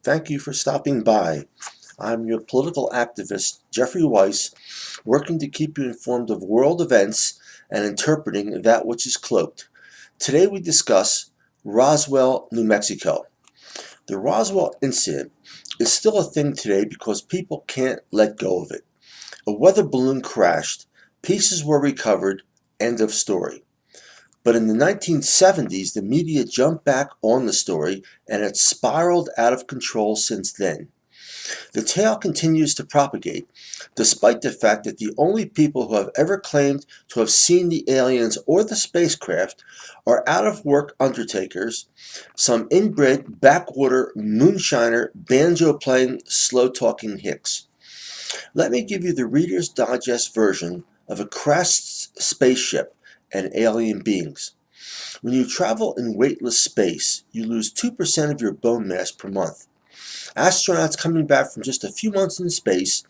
Thank you for stopping by. I'm your political activist, Jeffrey Weiss, working to keep you informed of world events and interpreting that which is cloaked. Today we discuss Roswell, New Mexico. The Roswell incident is still a thing today because people can't let go of it. A weather balloon crashed, pieces were recovered, end of story. But in the 1970s, the media jumped back on the story and it's spiraled out of control since then. The tale continues to propagate, despite the fact that the only people who have ever claimed to have seen the aliens or the spacecraft are out-of-work undertakers, some inbred, backwater, moonshiner, banjo-playing, slow-talking hicks. Let me give you the Reader's Digest version of a crashed spaceship and alien beings. When you travel in weightless space, you lose 2% of your bone mass per month. Astronauts coming back from just a few months in space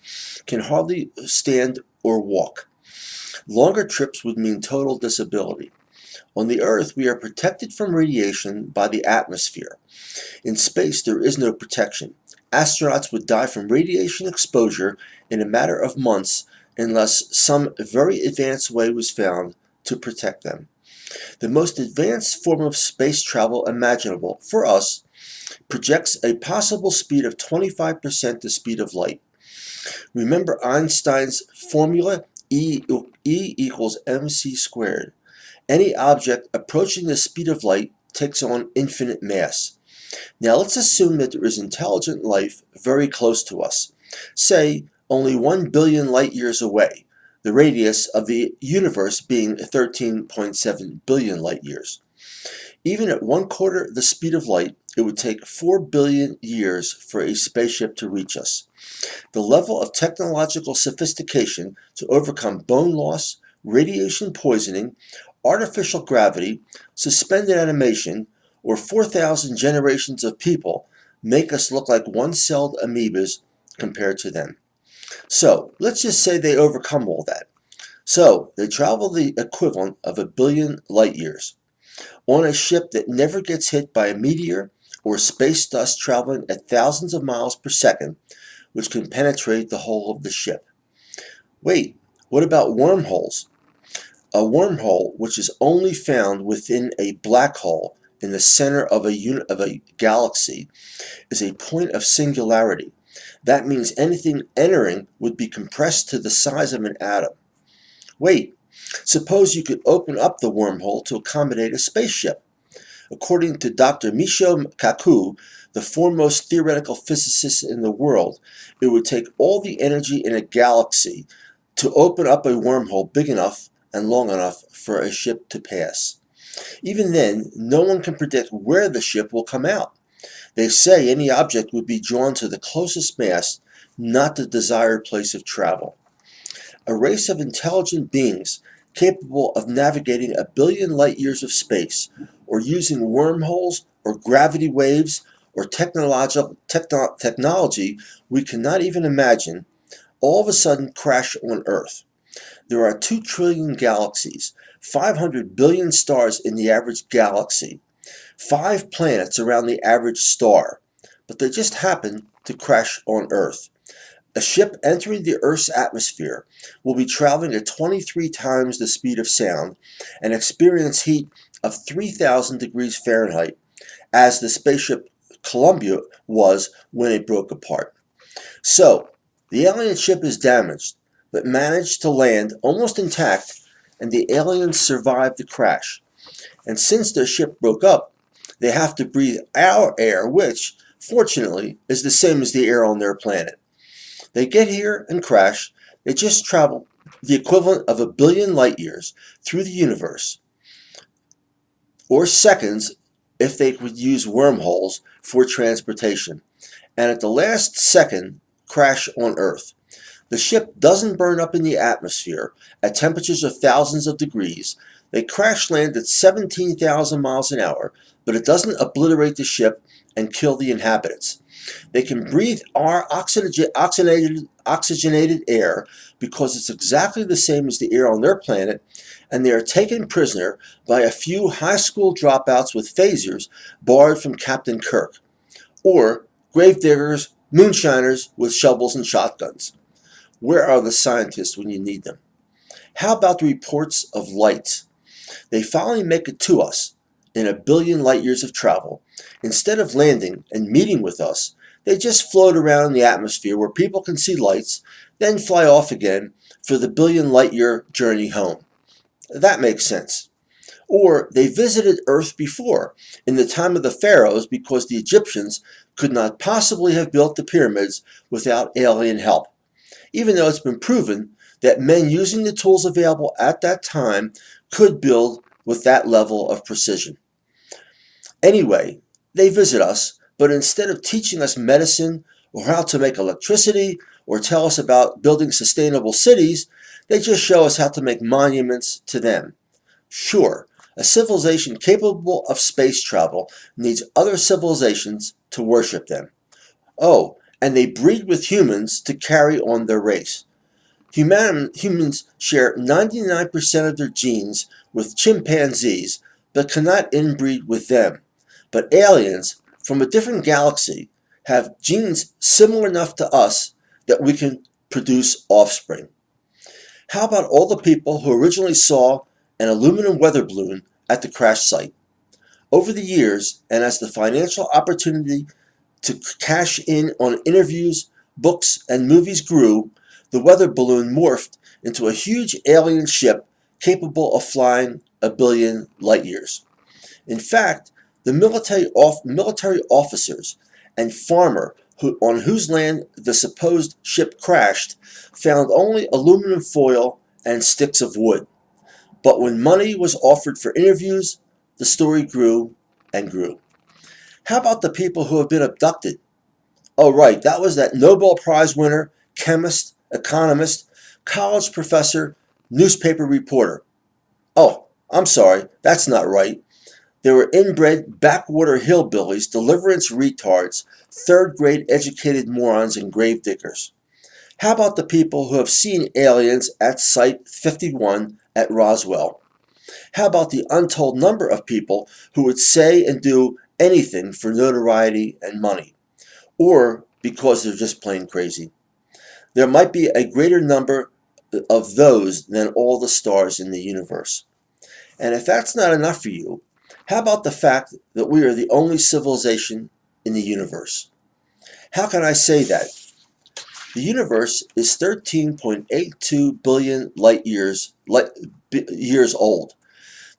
can hardly stand or walk. Longer trips would mean total disability. On the Earth, we are protected from radiation by the atmosphere. In space, there is no protection. Astronauts would die from radiation exposure in a matter of months unless some very advanced way was found to protect them. The most advanced form of space travel imaginable for us projects a possible speed of 25% the speed of light. Remember Einstein's formula, E equals mc squared. Any object approaching the speed of light takes on infinite mass. Now let's assume that there is intelligent life very close to us, say only 1 billion light years away, the radius of the universe being 13.7 billion light years. Even at 1/4 the speed of light, it would take 4 billion years for a spaceship to reach us. The level of technological sophistication to overcome bone loss, radiation poisoning, artificial gravity, suspended animation, or 4,000 generations of people make us look like one-celled amoebas compared to them. So, let's just say they overcome all that. So, they travel the equivalent of 1 billion light years on a ship that never gets hit by a meteor or space dust traveling at thousands of miles per second, which can penetrate the hull of the ship. Wait, what about wormholes? A wormhole, which is only found within a black hole in the center of a galaxy, is a point of singularity. That means anything entering would be compressed to the size of an atom. Wait, suppose you could open up the wormhole to accommodate a spaceship. According to Dr. Michio Kaku, the foremost theoretical physicist in the world, it would take all the energy in a galaxy to open up a wormhole big enough and long enough for a ship to pass. Even then, no one can predict where the ship will come out. They say any object would be drawn to the closest mass, not the desired place of travel. A race of intelligent beings capable of navigating 1 billion light years of space, or using wormholes, or gravity waves, or technology we cannot even imagine, all of a sudden crash on Earth. There are 2 trillion galaxies, 500 billion stars in the average galaxy, 5 planets around the average star, but they just happen to crash on Earth. A ship entering the Earth's atmosphere will be traveling at 23 times the speed of sound and experience heat of 3,000 degrees Fahrenheit, as the spaceship Columbia was when it broke apart. So, the alien ship is damaged, but managed to land almost intact, and the aliens survived the crash. And since their ship broke up, they have to breathe our air, which, fortunately, is the same as the air on their planet. They get here and crash. They just travel the equivalent of 1 billion light years through the universe, or seconds if they would use wormholes for transportation, and at the last second crash on Earth. The ship doesn't burn up in the atmosphere at temperatures of thousands of degrees. They crash land at 17,000 miles an hour, but it doesn't obliterate the ship and kill the inhabitants. They can breathe our oxygenated air because it's exactly the same as the air on their planet, and they are taken prisoner by a few high school dropouts with phasers borrowed from Captain Kirk, or gravediggers, moonshiners with shovels and shotguns. Where are the scientists when you need them? How about the reports of lights? They finally make it to us in a billion light years of travel. Instead of landing and meeting with us, they just float around in the atmosphere where people can see lights, then fly off again for the billion light year journey home. That makes sense. Or they visited Earth before, in the time of the pharaohs, because the Egyptians could not possibly have built the pyramids without alien help, even though it's been proven that men using the tools available at that time could build with that level of precision. Anyway, they visit us, but instead of teaching us medicine or how to make electricity or tell us about building sustainable cities, they just show us how to make monuments to them. Sure, a civilization capable of space travel needs other civilizations to worship them. Oh, and they breed with humans to carry on their race. Humans share 99% of their genes with chimpanzees, but cannot inbreed with them. But aliens from a different galaxy have genes similar enough to us that we can produce offspring. How about all the people who originally saw an aluminum weather balloon at the crash site? Over the years, and as the financial opportunity to cash in on interviews, books, and movies grew, the weather balloon morphed into a huge alien ship capable of flying a billion light years. In fact, the military officers and farmer on whose land the supposed ship crashed found only aluminum foil and sticks of wood. But when money was offered for interviews, the story grew and grew. How about the people who have been abducted? Oh, right, that was that Nobel Prize winner, chemist, economist, college professor, newspaper reporter. Oh, I'm sorry, that's not right. They were inbred backwater hillbillies, deliverance retards, third grade educated morons, and gravediggers. How about the people who have seen aliens at Site 51 at Roswell? How about the untold number of people who would say and do anything for notoriety and money? Or because they're just plain crazy? There might be a greater number of those than all the stars in the universe. And if that's not enough for you, how about the fact that we are the only civilization in the universe? How can I say that? The universe is 13.82 billion years old.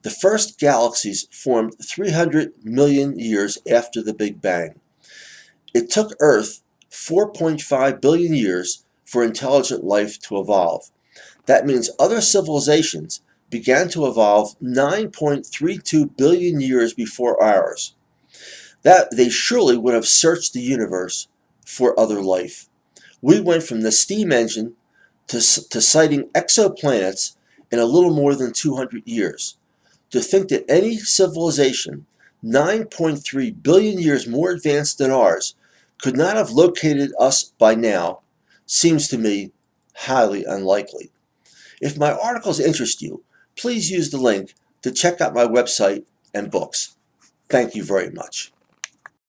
The first galaxies formed 300 million years after the Big Bang. It took Earth 4.5 billion years for intelligent life to evolve. That means other civilizations began to evolve 9.32 billion years before ours. That they surely would have searched the universe for other life. We went from the steam engine to sighting exoplanets in a little more than 200 years. To think that any civilization 9.3 billion years more advanced than ours could not have located us by now seems to me highly unlikely. If my articles interest you, please use the link to check out my website and books. Thank you very much.